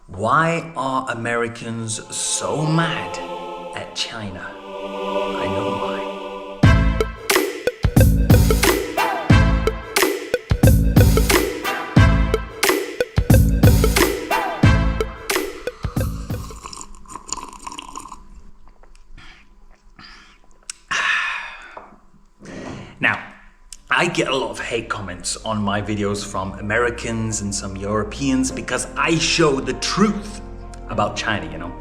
Why are Americans so mad at China? I know why. Now, I get a lot of hate comments on my videos from Americans and some Europeans because I show the truth about China, you know.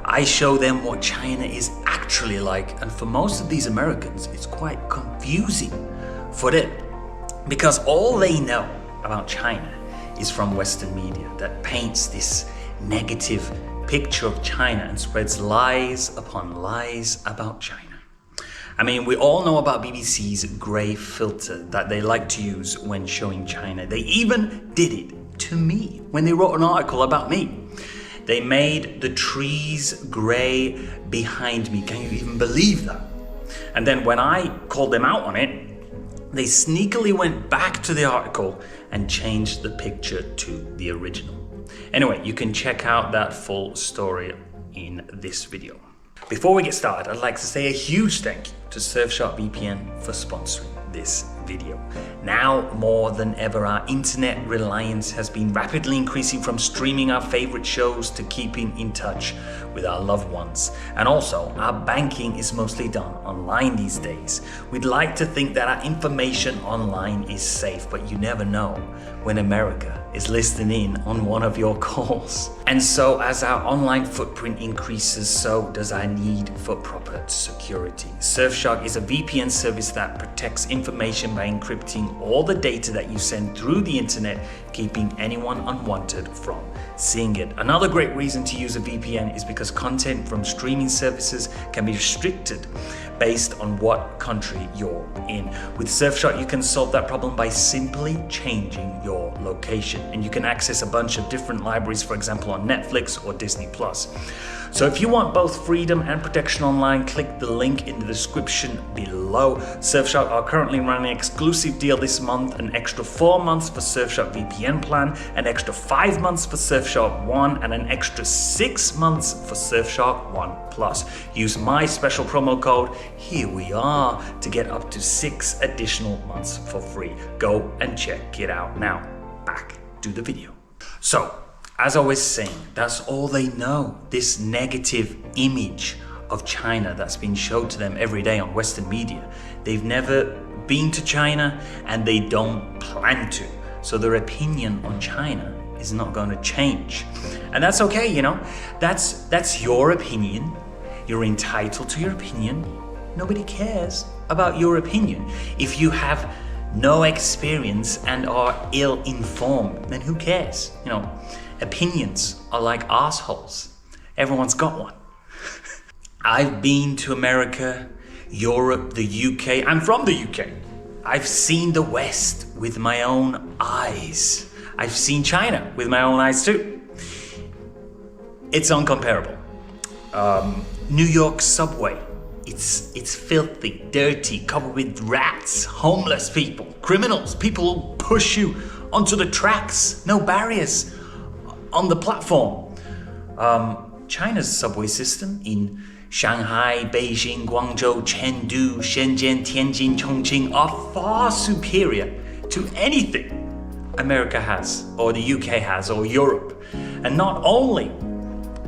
I show them what China is actually like, and for most of these Americans, it's quite confusing for them because all they know about China is from Western media that paints this negative picture of China and spreads lies upon lies about China. I mean, we all know about BBC's grey filter that they like to use when showing China. They even did it to me when they wrote an article about me. They made the trees grey behind me. Can you even believe that? And then when I called them out on it, they sneakily went back to the article and changed the picture to the original. Anyway, you can check out that full story in this video. Before we get started, I'd like to say a huge thank you to Surfshark VPN for sponsoring this video. Now more than ever, our internet reliance has been rapidly increasing from streaming our favorite shows to keeping in touch with our loved ones. And also, our banking is mostly done online these days. We'd like to think that our information online is safe, but you never know when America is listening in on one of your calls. And so as our online footprint increases, so does our need for proper security. Surfshark is a VPN service that protects information by encrypting all the data that you send through the internet, keeping anyone unwanted from seeing it. Another great reason to use a VPN is because content from streaming services can be restricted based on what country you're in. With Surfshark, you can solve that problem by simply changing your location, and you can access a bunch of different libraries, for example, on Netflix or Disney+. So if you want both freedom and protection online, click the link in the description below. Surfshark are currently running an exclusive deal this month, an extra 4 months for Surfshark VPN plan, an extra 5 months for Surfshark One, and an extra 6 months for Surfshark One Plus. Use my special promo code, here we are, to get up to 6 additional months for free. Go and check it out now. Back to the video. So, as I was saying, that's all they know. This negative image of China that's been shown to them every day on Western media. They've never been to China and they don't plan to. So their opinion on China is not going to change. And that's okay, you know. That's your opinion. You're entitled to your opinion. Nobody cares about your opinion. If you have no experience and are ill-informed, then who cares? You know, opinions are like assholes. Everyone's got one. I've been to America, Europe, the UK. I'm from the UK. I've seen the West with my own eyes. I've seen China with my own eyes too. It's uncomparable. New York subway. It's filthy, dirty, covered with rats, homeless people, criminals, people who push you onto the tracks, no barriers on the platform. China's subway system in Shanghai, Beijing, Guangzhou, Chengdu, Shenzhen, Tianjin, Chongqing are far superior to anything America has, or the UK has, or Europe. And not only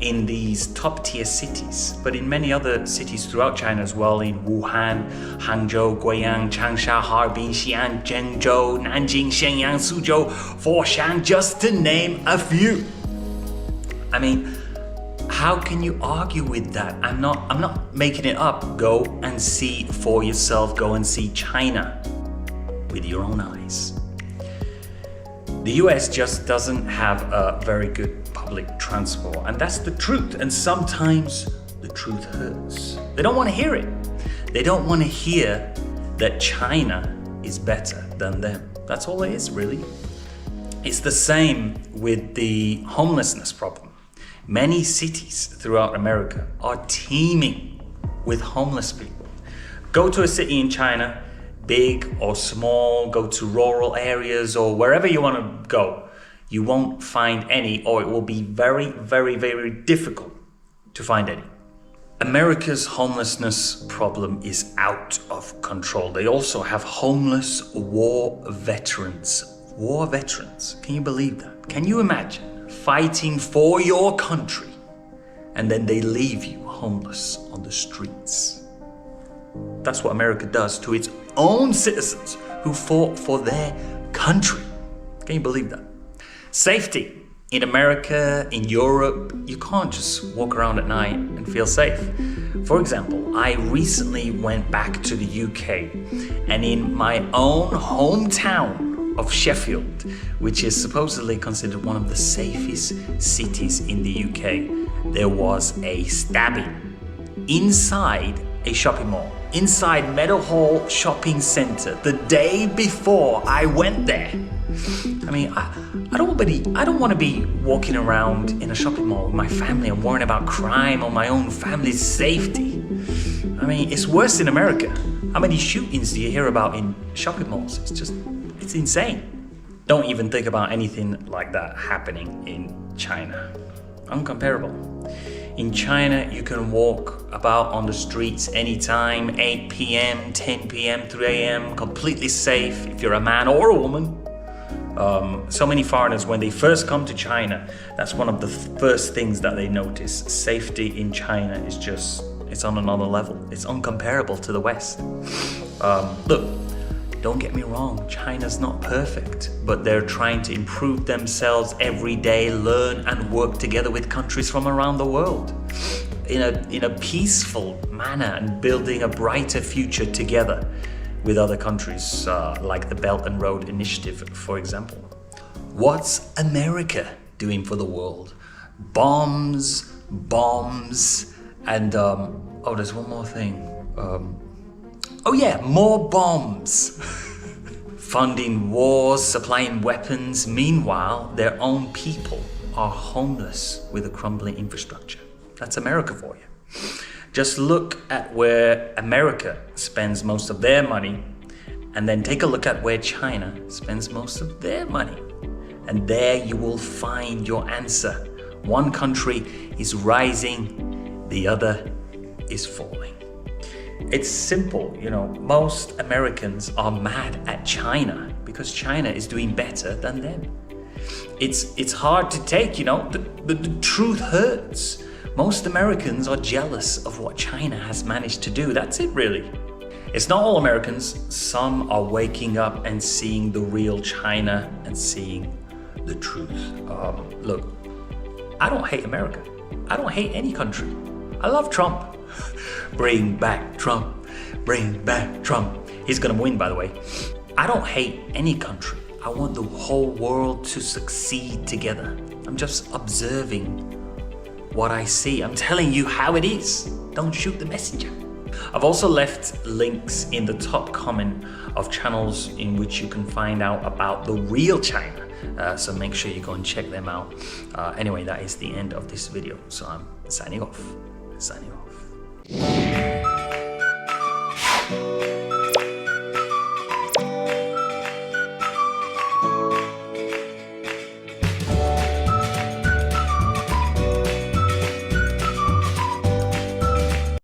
in these top-tier cities, but in many other cities throughout China as well, in Wuhan, Hangzhou, Guiyang, Changsha, Harbin, Xi'an, Zhengzhou, Nanjing, Shenyang, Suzhou, Foshan, just to name a few. I mean, how can you argue with that? I'm not making it up. Go and see for yourself. Go and see China with your own eyes. The US just doesn't have a very good public transport, and that's the truth. And sometimes the truth hurts. They don't want to hear it. They don't want to hear that China is better than them. That's all it is, really. It's the same with the homelessness problem. Many cities throughout America are teeming with homeless people. Go to a city in China, big or small, go to rural areas or wherever you want to go. You won't find any, or it will be very, very, very difficult to find any. America's homelessness problem is out of control. They also have homeless war veterans. War veterans, can you believe that? Can you imagine fighting for your country and then they leave you homeless on the streets? That's what America does to its own citizens who fought for their country. Can you believe that? Safety. In America, in Europe, you can't just walk around at night and feel safe. For example, I recently went back to the UK, and in my own hometown of Sheffield, which is supposedly considered one of the safest cities in the UK, there was a stabbing inside a shopping mall, inside Meadowhall Shopping Centre, the day before I went there. I mean, I don't want to be walking around in a shopping mall with my family and worrying about crime or my own family's safety. I mean, it's worse in America. How many shootings do you hear about in shopping malls? It's insane. Don't even think about anything like that happening in China. Uncomparable. In China, you can walk about on the streets anytime, 8 p.m., 10 p.m., 3 a.m., completely safe if you're a man or a woman. So many foreigners, when they first come to China, that's one of the first things that they notice. Safety in China is it's on another level. It's uncomparable to the West. Look, don't get me wrong, China's not perfect, but they're trying to improve themselves every day, learn and work together with countries from around the world in a peaceful manner and building a brighter future together with other countries, like the Belt and Road Initiative, for example. What's America doing for the world? Bombs, and there's one more thing. More bombs. Funding wars, supplying weapons. Meanwhile, their own people are homeless with a crumbling infrastructure. That's America for you. Just look at where America spends most of their money, and then take a look at where China spends most of their money. And there you will find your answer. One country is rising, the other is falling. It's simple, most Americans are mad at China because China is doing better than them. It's hard to take, the truth hurts. Most Americans are jealous of what China has managed to do. That's it, really. It's not all Americans. Some are waking up and seeing the real China and seeing the truth. Look, I don't hate America. I don't hate any country. I love Trump. Bring back Trump. Bring back Trump. He's gonna win, by the way. I don't hate any country. I want the whole world to succeed together. I'm just observing what I see. I'm telling you how it is. Don't shoot the messenger. I've also left links in the top comment of channels in which you can find out about the real China. So make sure you go and check them out. Anyway, that is the end of this video. So I'm signing off.